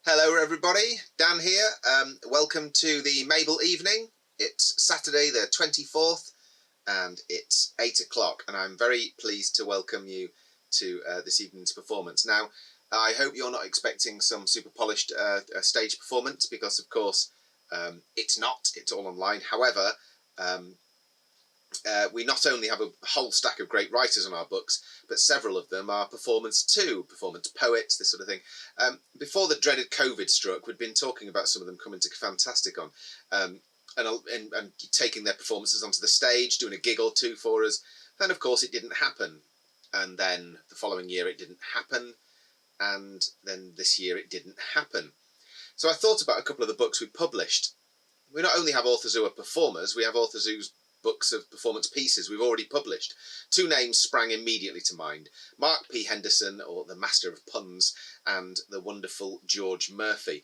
Hello everybody, Dan here. Welcome to the M.A.B.L.E evening. It's Saturday the 24th and it's 8 o'clock, and I'm very pleased to welcome you to this evening's performance. Now, I hope you're not expecting some super polished stage performance, because of course it's not, it's all online. However, we not only have a whole stack of great writers on our books, but several of them are performance poets, this sort of thing. Before the dreaded COVID struck, we'd been talking about some of them coming to Fantastic on, and taking their performances onto the stage, doing a gig or two for us. And of course it didn't happen. And then the following year it didn't happen. And then this year it didn't happen. So I thought about a couple of the books we published. We not only have authors who are performers, we have authors whose books of performance pieces we've already published. Two names sprang immediately to mind: Mark P. Henderson, or the Master of Puns, and the wonderful George Murphy.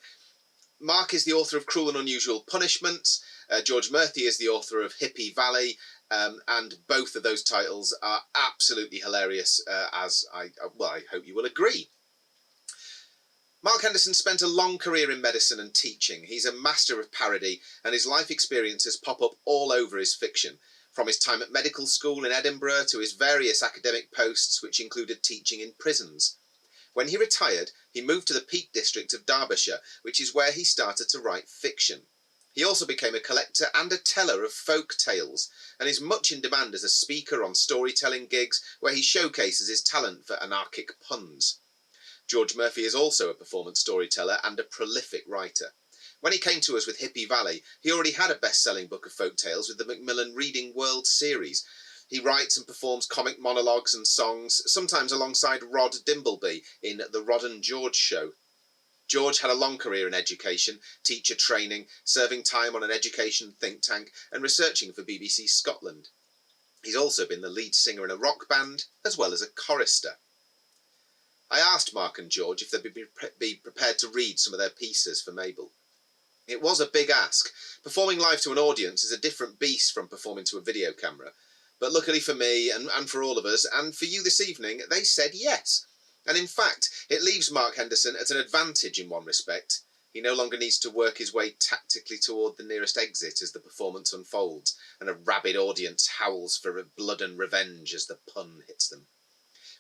Mark is the author of Cruel and Unusual Punishments. George Murphy is the author of M.A.B.L.E, and both of those titles are absolutely hilarious, as I hope you will agree. Mark Henderson spent a long career in medicine and teaching. He's a master of parody, and his life experiences pop up all over his fiction, from his time at medical school in Edinburgh to his various academic posts, which included teaching in prisons. When he retired, he moved to the Peak District of Derbyshire, which is where he started to write fiction. He also became a collector and a teller of folk tales, and is much in demand as a speaker on storytelling gigs, where he showcases his talent for anarchic puns. George Murphy is also a performance storyteller and a prolific writer. When he came to us with M.A.B.L.E, he already had a best-selling book of folk tales with the Macmillan Reading World series. He writes and performs comic monologues and songs, sometimes alongside Rod Dimbleby in The Rod and George Show. George had a long career in education, teacher training, serving time on an education think tank, and researching for BBC Scotland. He's also been the lead singer in a rock band, as well as a chorister. I asked Mark and George if they'd be prepared to read some of their pieces for M.A.B.L.E. It was a big ask. Performing live to an audience is a different beast from performing to a video camera. But luckily for me, and for all of us, and for you this evening, they said yes. And in fact, it leaves Mark Henderson at an advantage in one respect. He no longer needs to work his way tactically toward the nearest exit as the performance unfolds, and a rabid audience howls for blood and revenge as the pun hits them.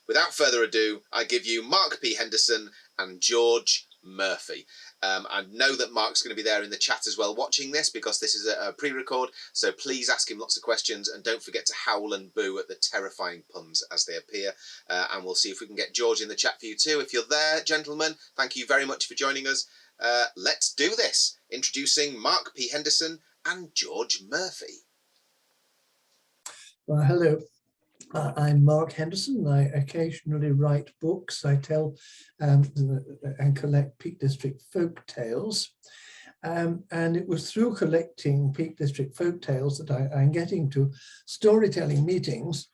Without further ado, I give you Mark P. Henderson and George Murphy. I know that Mark's going to be there in the chat as well watching this, because this is a pre-record, so please ask him lots of questions and don't forget to howl and boo at the terrifying puns as they appear. And we'll see if we can get George in the chat for you too. If you're there, gentlemen, thank you very much for joining us. Let's do this. Introducing Mark P. Henderson and George Murphy. Well, hello. I'm Mark Henderson. I occasionally write books. I tell and collect Peak District folk tales. And it was through collecting Peak District folk tales that I'm getting to storytelling meetings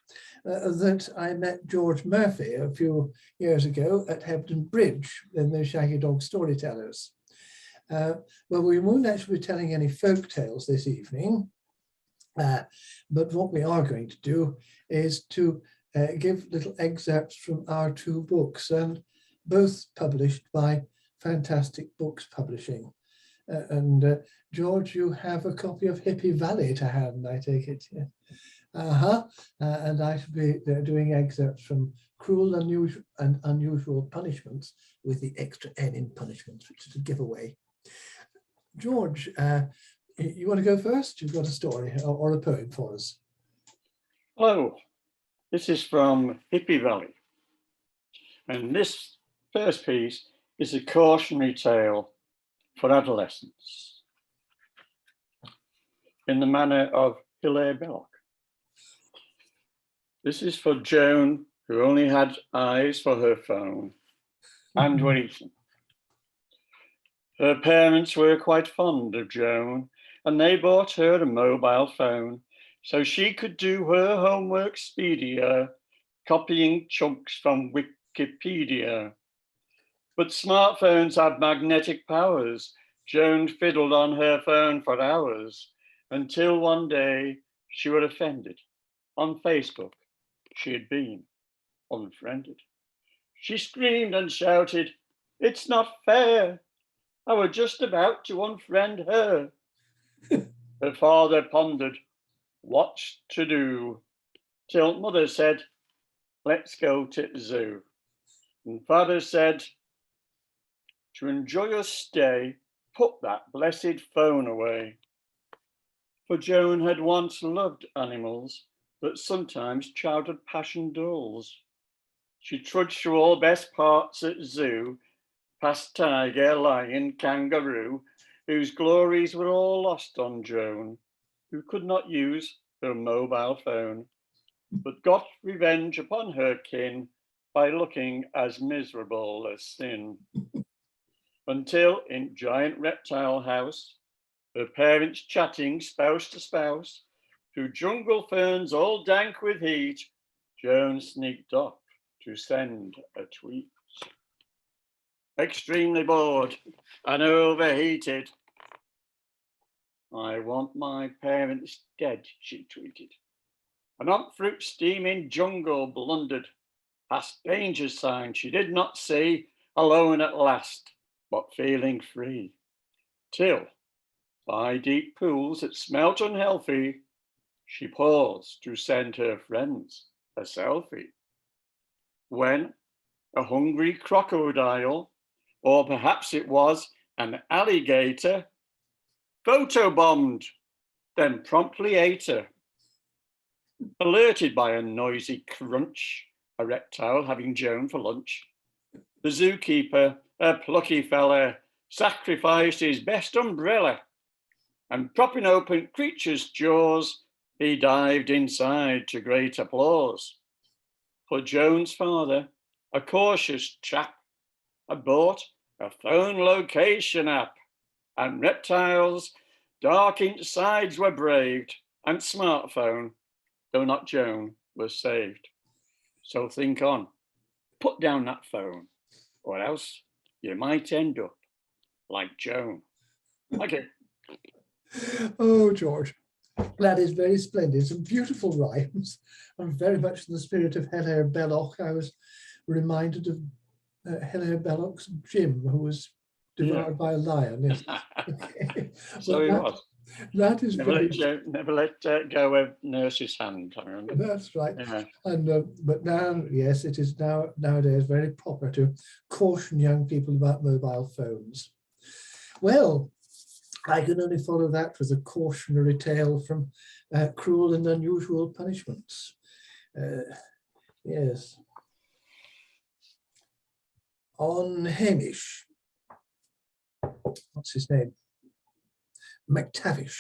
that I met George Murphy a few years ago at Hebden Bridge in the Shaggy Dog Storytellers. Well, we won't actually be telling any folk tales this evening. But what we are going to do is to give little excerpts from our two books, and both published by Fantastic Books Publishing. George, you have a copy of M.A.B.L.E to hand, I take it. Yeah. And I shall be doing excerpts from Cruel and Unusual Punishments, with the extra N in punishments, which is a giveaway. George, you want to go first? You've got a story or a poem for us. Hello, this is from M.A.B.L.E. And this first piece is a cautionary tale for adolescents in the manner of Hilaire Belloc. This is for Joan, who only had eyes for her phone and were eaten. Her parents were quite fond of Joan, and they bought her a mobile phone so she could do her homework speedier, copying chunks from Wikipedia. But smartphones had magnetic powers. Joan fiddled on her phone for hours, until one day she was offended. On Facebook, she had been unfriended. She screamed and shouted, "It's not fair. I were just about to unfriend her. Her father pondered what to do, till mother said, let's go to the zoo. And father said, to enjoy your stay, put that blessed phone away. For Joan had once loved animals, but sometimes childhood passion dulls. She trudged through all best parts at zoo, past tiger, lion, kangaroo, whose glories were all lost on Joan, who could not use her mobile phone, but got revenge upon her kin by looking as miserable as sin. Until in giant reptile house, her parents chatting spouse to spouse, through jungle ferns all dank with heat, Joan sneaked off to send a tweet. Extremely bored and overheated. I want my parents dead, she tweeted. An on fruit steaming jungle blundered, past danger signs she did not see, alone at last, but feeling free. Till, by deep pools that smelt unhealthy, she paused to send her friends a selfie. When a hungry crocodile, or perhaps it was an alligator, photobombed, then promptly ate her. Alerted by a noisy crunch, a reptile having Joan for lunch, the zookeeper, a plucky fella, sacrificed his best umbrella, and propping open creature's jaws, he dived inside to great applause. For Joan's father, a cautious chap, had bought a phone location app, and reptiles' dark insides were braved, and smartphone, though not Joan, was saved. So think on, put down that phone, or else you might end up like Joan. Okay. Oh, George, that is very splendid. Some beautiful rhymes, and very much in the spirit of M.A.B.L.E. I was reminded of M.A.B.L.E.'s Jim, who was devoured by a lion. Yes. Okay. So he was. That is Never very. never let go of nurse's hand, I remember. That's right. Yeah. And but now, yes, it is nowadays very proper to caution young people about mobile phones. Well, I can only follow that with a cautionary tale from Cruel and Unusual Punishments. Yes. On Hamish, what's his name? McTavish.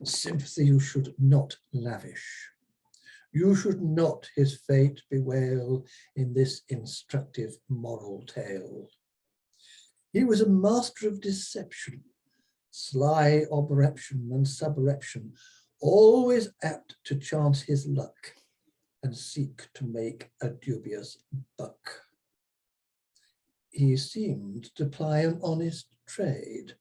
Sympathy you should not lavish. You should not his fate bewail in this instructive moral tale. He was a master of deception, sly obreption and subreption, always apt to chance his luck and seek to make a dubious buck. He seemed to ply an honest trade,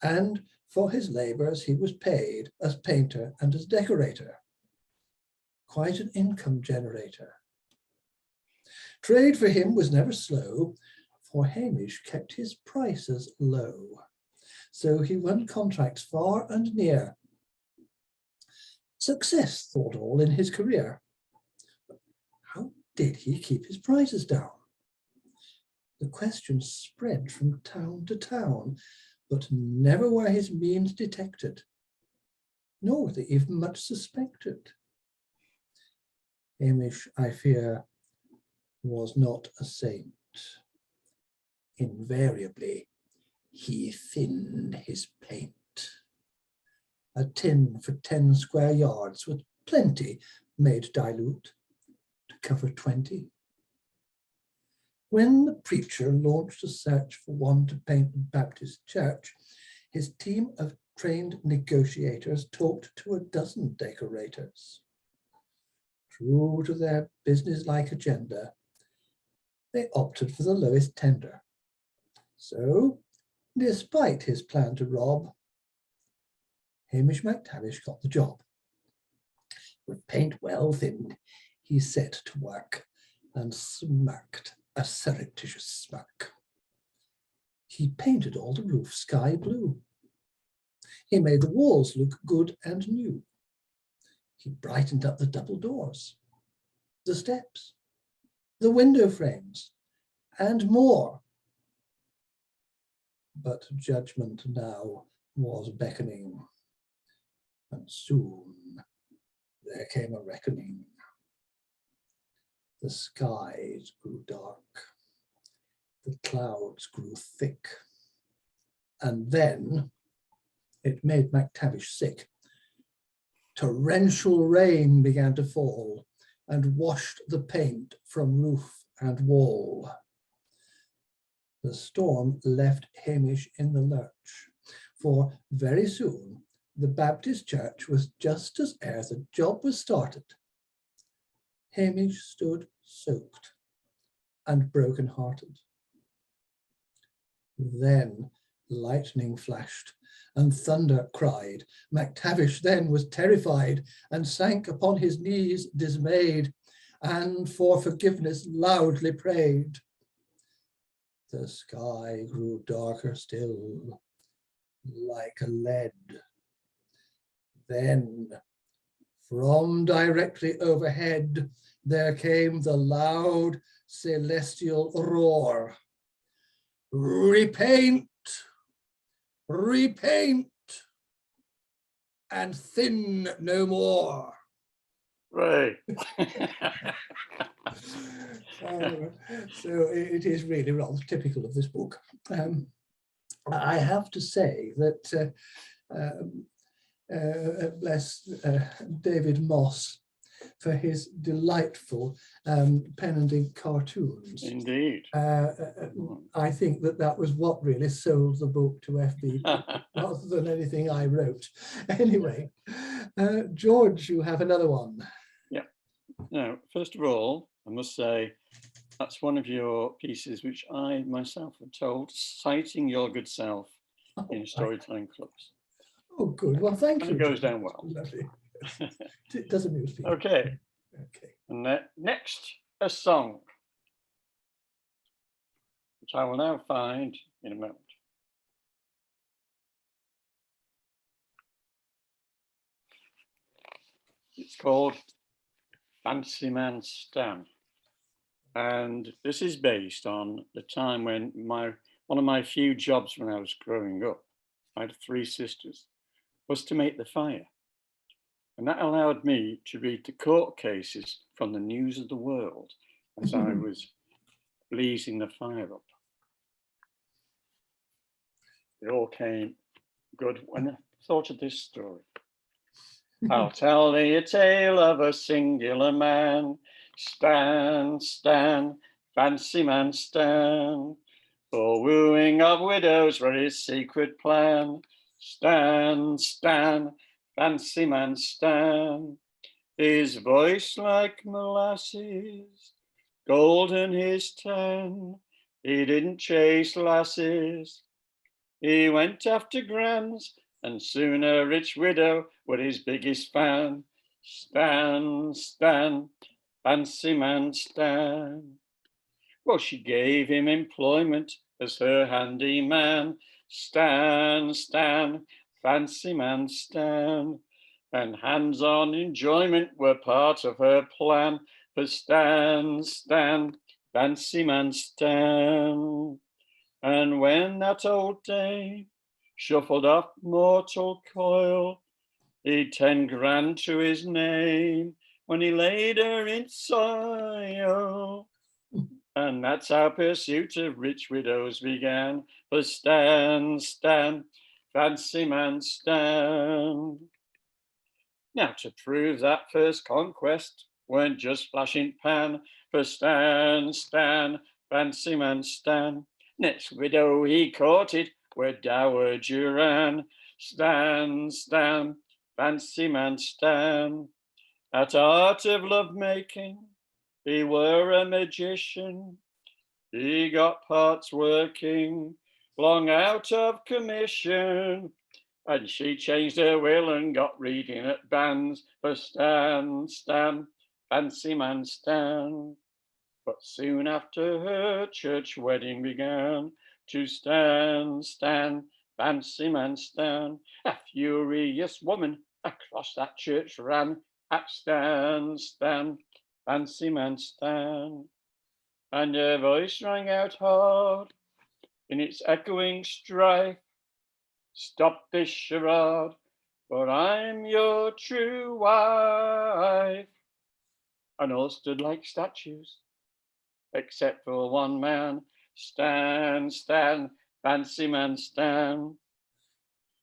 and for his labours he was paid as painter and as decorator. Quite an income generator. Trade for him was never slow, for Hamish kept his prices low. So he won contracts far and near. Success thought all in his career. But how did he keep his prices down? The question spread from town to town, but never were his means detected, nor were they even much suspected. Hamish, I fear, was not a saint. Invariably, he thinned his paint. A tin for 10 square yards with plenty made dilute to cover 20. When the preacher launched a search for one to paint the Baptist church, his team of trained negotiators talked to a dozen decorators. True to their business-like agenda, they opted for the lowest tender. So, despite his plan to rob, Hamish McTavish got the job. With paint well thinned, he set to work and smirked a surreptitious smirk. He painted all the roof sky blue. He made the walls look good and new. He brightened up the double doors, the steps, the window frames, and more. But judgment now was beckoning, and soon there came a reckoning. The skies grew dark, the clouds grew thick, and then it made MacTavish sick. Torrential rain began to fall and washed the paint from roof and wall. The storm left Hamish in the lurch, for very soon the Baptist church was just as ere the job was started. Hamish stood soaked and broken-hearted. Then lightning flashed and thunder cried. MacTavish then was terrified and sank upon his knees dismayed, and for forgiveness loudly prayed. The sky grew darker still, like a lead. Then, from directly overhead, there came the loud celestial roar. Repaint, repaint, and thin no more. Right. So it is really rather typical of this book. I have to say that bless David Moss for his delightful pen and ink cartoons. Indeed. I think that was what really sold the book to FB rather than anything I wrote. Anyway, George, you have another one. Yeah. Now, first of all, I must say that's one of your pieces which I myself have told, citing your good self in storytelling clubs. Oh, good. Well, thank you. And it goes down well. Lovely. It does amuse people. Okay. Okay. And next, a song, which I will now find in a moment. It's called Fancy Man Stan. And this is based on the time when one of my few jobs when I was growing up, I had 3 sisters, was to make the fire. And that allowed me to read the court cases from the news of the world as I was blazing the fire up. It all came good when I thought of this story. I'll tell thee a tale of a singular man, Stan, Stan, fancy man Stan. For wooing of widows were his secret plan. Stan, Stan, fancy man Stan. His voice like molasses, golden his tan. He didn't chase lasses, he went after grands, and soon a rich widow were his biggest fan. Stan, Stan, fancy man Stan. Well, she gave him employment as her handy man. Stan, Stan, fancy man Stan. And hands-on enjoyment were part of her plan. For Stan, Stan, fancy man Stan. And when that old dame shuffled off mortal coil, he'd 10 grand to his name when he laid her in soil. And that's how pursuit of rich widows began. For Stan, Stan, fancy man Stan. Now to prove that first conquest weren't just flash in pan. For Stan, Stan, fancy man Stan. Next widow he courted were Dowager Anne. Stan, Stan, fancy man Stan. At art of love making, he were a magician. He got parts working long out of commission. And she changed her will and got reading at bands. For Stan, Stan, fancy man Stan. But soon after her church wedding began. To stand, stand, fancy man stand. A furious woman across that church ran. At stand, stand, fancy man stand. And her voice rang out hard in its echoing strife. Stop this charade, for I'm your true wife. And all stood like statues, except for one man. Stand, stand, fancy man stand.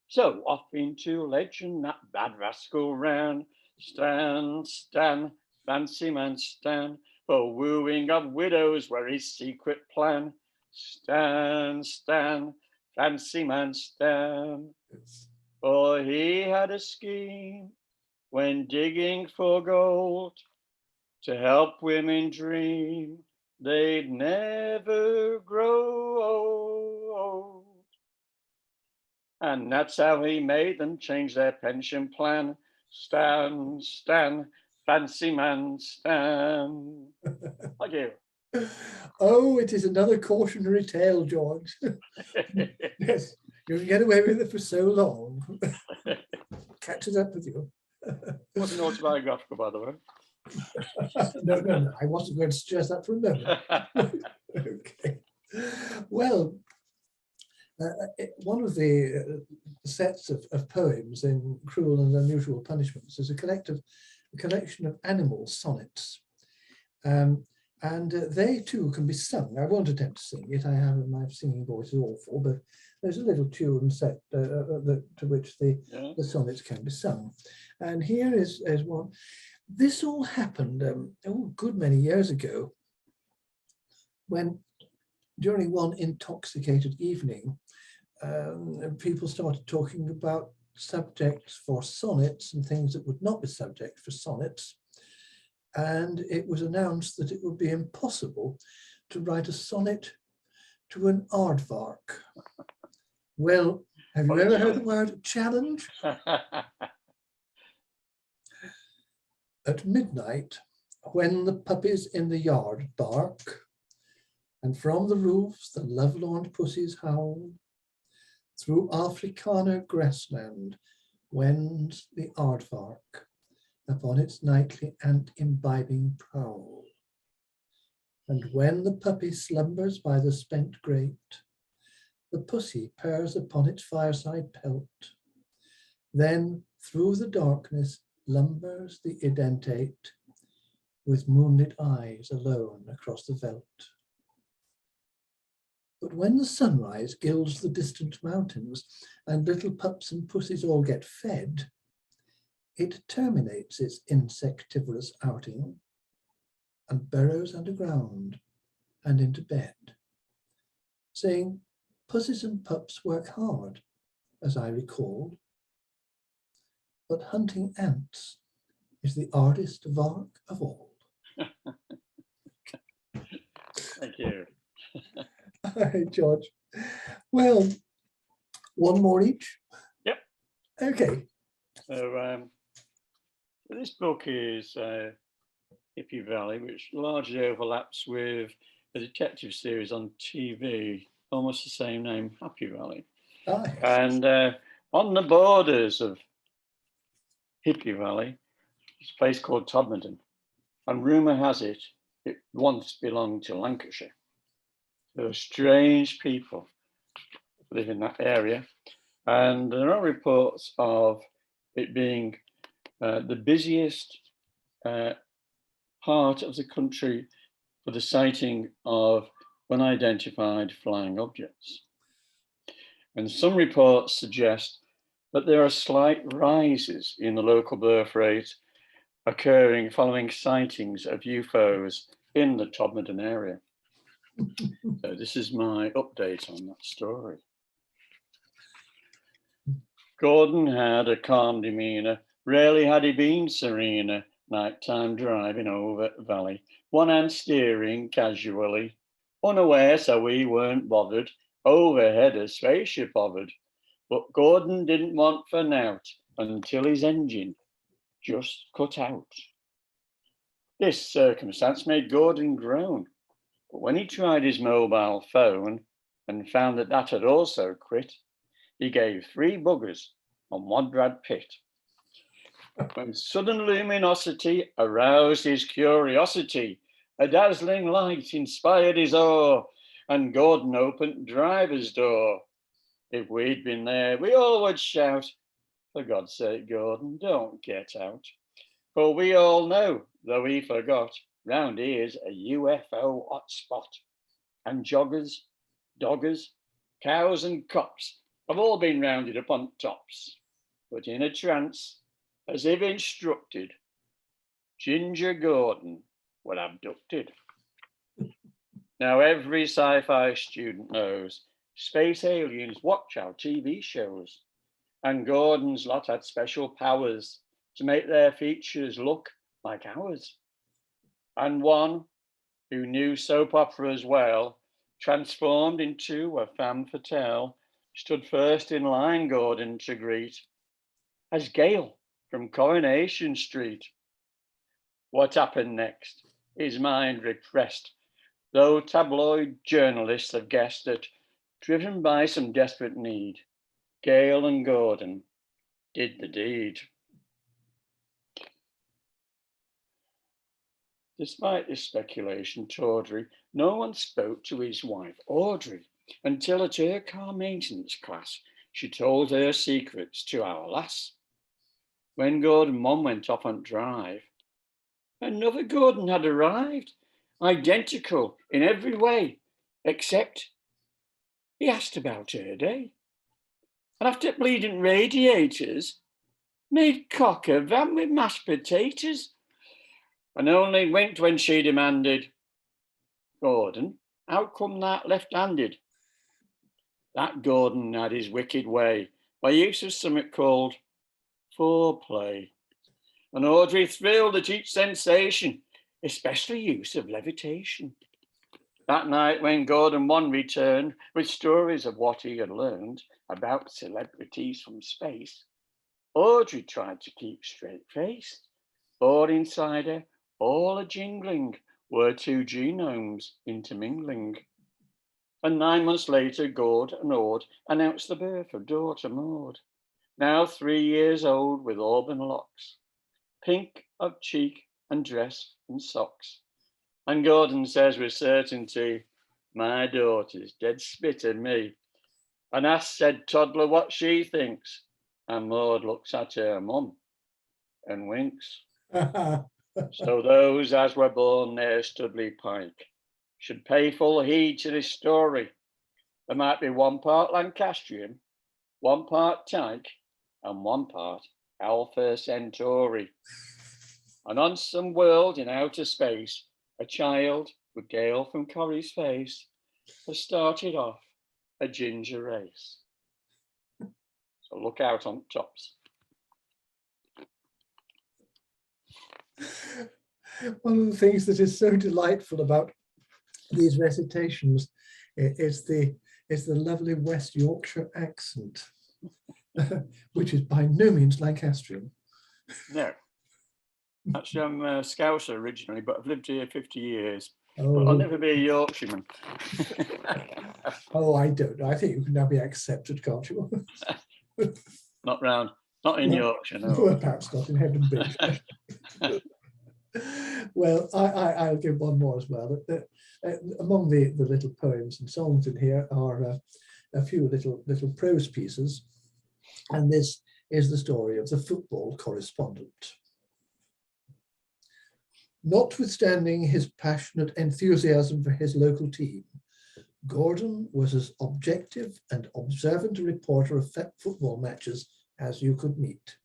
So off into legend that bad rascal ran. Stand, stand, fancy man stand. For wooing of widows were his secret plan. Stand, stand, fancy man stand. For he had a scheme when digging for gold to help women dream they'd never grow old. And that's how he made them change their pension plan. Stand, stand, fancy man, stand. Thank you. Oh, it is another cautionary tale, George. Yes, you can get away with it for so long. Catches up with you. Wasn't autobiographical, by the way. No, I wasn't going to suggest that for a moment. Okay. Well, one of the sets of poems in Cruel and Unusual Punishments is a collection of animal sonnets. And they too can be sung. I won't attempt to sing it. My singing voice is awful, but there's a little tune set to which the sonnets can be sung. And here is one. This all happened a good many years ago, when during one intoxicated evening, people started talking about subjects for sonnets and things that would not be subject for sonnets. And it was announced that it would be impossible to write a sonnet to an aardvark. Well, have you ever heard the word challenge? At midnight, when the puppies in the yard bark, and from the roofs the lovelorn pussies howl, through Afrikaner grassland wends the aardvark upon its nightly ant-imbibing prowl. And when the puppy slumbers by the spent grate, the pussy purrs upon its fireside pelt. Then through the darkness lumbers the identate, with moonlit eyes alone across the veldt. But when the sunrise gilds the distant mountains, and little pups and pussies all get fed, it terminates its insectivorous outing and burrows underground and into bed, saying, "Pussies and pups work hard, as I recall, but hunting ants is the hardest vark of all." Thank you. Hi, George. Well, one more each? Yep. Okay. So this book is Hippie Valley, which largely overlaps with a detective series on TV, almost the same name, Happy Valley. Ah, yes. And on the borders of Hippie Valley, it's a place called Todmorden. And rumour has it, it once belonged to Lancashire. There are strange people who live in that area. And there are reports of it being the busiest part of the country for the sighting of unidentified flying objects. And some reports suggest that there are slight rises in the local birth rate occurring following sightings of UFOs in the Todmorden area. So this is my update on that story. Gordon had a calm demeanour. Rarely had he been serener. Nighttime driving over valley, one hand steering casually, unaware so we weren't bothered. Overhead a spaceship hovered, but Gordon didn't want for nought until his engine just cut out. This circumstance made Gordon groan, but when he tried his mobile phone and found that that had also quit, he gave 3 buggers on one Brad Pitt. When sudden luminosity aroused his curiosity, a dazzling light inspired his awe, and Gordon opened driver's door. If we'd been there, we all would shout, "For God's sake, Gordon, don't get out." For we all know, though he forgot, round here's a UFO hotspot. And joggers, doggers, cows and cops have all been rounded up on tops. But in a trance, as if instructed, Ginger Gordon were abducted. Now every sci-fi student knows space aliens watch our TV shows, and Gordon's lot had special powers to make their features look like ours. And one who knew soap operas well, transformed into a femme fatale, stood first in line Gordon to greet, as Gale from Coronation Street. What happened next? His mind repressed, though tabloid journalists have guessed that, driven by some desperate need, Gale and Gordon did the deed. Despite this speculation, tawdry, no one spoke to his wife, Audrey, until at her car maintenance class, she told her secrets to our lass. When Gordon Mum went off on drive, another Gordon had arrived, identical in every way, except he asked about her day. And after bleeding radiators, made cock a van with mashed potatoes, and only winked when she demanded, "Gordon, how come that left-handed?" That Gordon had his wicked way by use of something called foreplay. And Audrey thrilled at each sensation, especially use of levitation. That night when Gordon One returned with stories of what he had learned about celebrities from space, Audrey tried to keep straight-faced. But inside her, all a jingling, were 2 genomes intermingling. And 9 months later, Gord and Aud announced the birth of daughter Maud, now 3 years old with auburn locks, pink of cheek and dress and socks. And Gordon says with certainty, "My daughter's dead spit at me." And asked said toddler what she thinks, and Maud looks at her mum and winks. So those as were born near Studley Pike should pay full heed to this story. There might be 1 part Lancastrian, 1 part Tyke, and 1 part Alpha Centauri. And on some world in outer space, a child with Gale from Corrie's face has started off a ginger race. So look out on tops. One of the things that is so delightful about these recitations is the lovely West Yorkshire accent, which is by no means Lancastrian. No. Actually, I'm a Scouser originally, but I've lived here 50 years. Oh. But I'll never be a Yorkshireman. Oh, I don't know. I think you can now be accepted, can't you? Not in Yorkshire, no. Well, perhaps not in Heaven Beach. Well, I'll give one more as well. Among the little poems and songs in here are a few little prose pieces, and this is the story of the football correspondent. Notwithstanding his passionate enthusiasm for his local team, Gordon was as objective and observant a reporter of football matches as you could meet,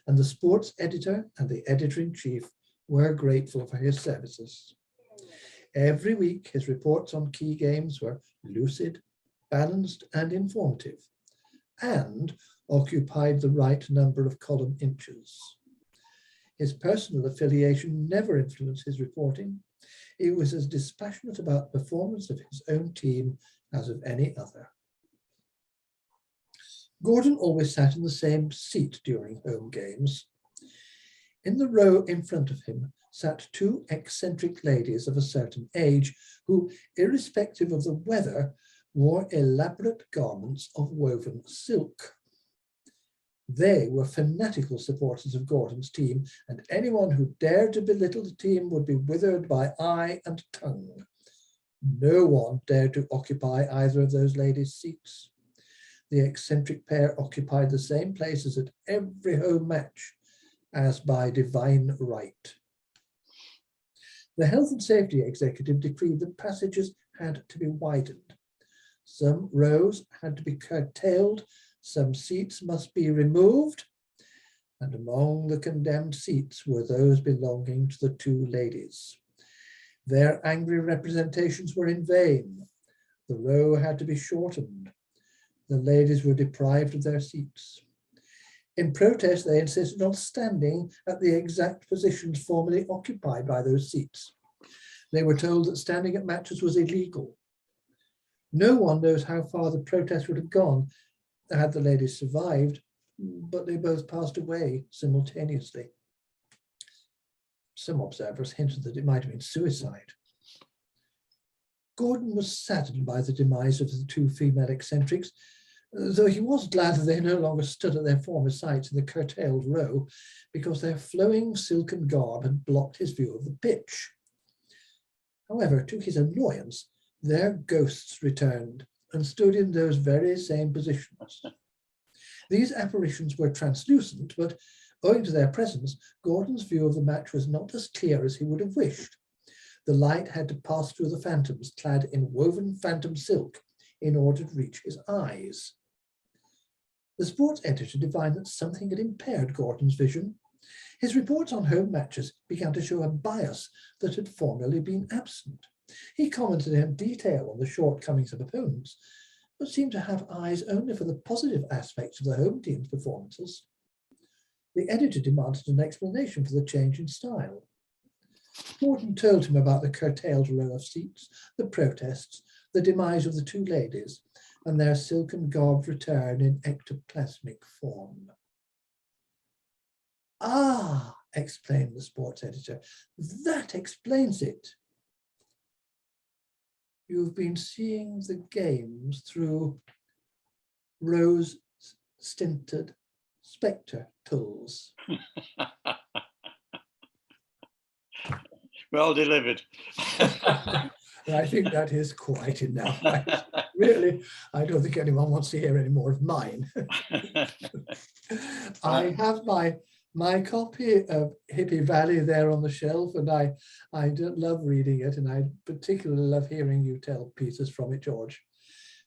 and the sports editor and the editor-in-chief were grateful for his services. Every week, his reports on key games were lucid, balanced, and informative, and occupied the right number of column inches. His personal affiliation never influenced his reporting. He was as dispassionate about the performance of his own team as of any other. Gordon always sat in the same seat during home games. In the row in front of him sat 2 eccentric ladies of a certain age who, irrespective of the weather, wore elaborate garments of woven silk. They were fanatical supporters of Gordon's team, and anyone who dared to belittle the team would be withered by eye and tongue. No one dared to occupy either of those ladies' seats. The eccentric pair occupied the same places at every home match, as by divine right. The Health and Safety Executive decreed that passages had to be widened. Some rows had to be curtailed, some seats must be removed, and among the condemned seats were those belonging to the two ladies. Their angry representations were in vain. The row had to be shortened. The ladies were deprived of their seats. In protest, they insisted on standing at the exact positions formerly occupied by those seats. They were told that standing at matches was illegal. No one knows how far the protest would have gone had the ladies survived, but they both passed away simultaneously. Some observers hinted that it might have been suicide. Gordon was saddened by the demise of the two female eccentrics, though he was glad that they no longer stood at their former sites in the curtailed row, because their flowing silken garb had blocked his view of the pitch. However, to his annoyance, their ghosts returned and stood in those very same positions. These apparitions were translucent, but owing to their presence, Gordon's view of the match was not as clear as he would have wished. The light had to pass through the phantoms clad in woven phantom silk in order to reach his eyes. The sports editor divined that something had impaired Gordon's vision. His reports on home matches began to show a bias that had formerly been absent. He commented in detail on the shortcomings of opponents, but seemed to have eyes only for the positive aspects of the home team's performances. The editor demanded an explanation for the change in style. Gordon told him about the curtailed row of seats, the protests, the demise of the two ladies, and their silken garbed return in ectoplasmic form. "Ah," exclaimed the sports editor, "that explains it. You've been seeing the games through rose-stinted spectacles." Well delivered. I think that is quite enough. Really, I don't think anyone wants to hear any more of mine. I have my copy of Hippie Valley there on the shelf, and I love reading it, and I particularly love hearing you tell pieces from it, George.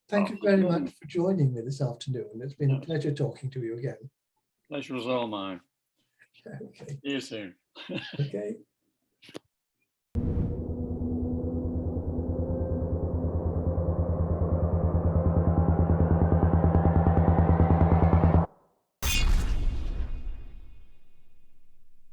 Thank you very much for joining me this afternoon. It's been a pleasure talking to you again. Pleasure was all mine. Okay. See you soon. Okay.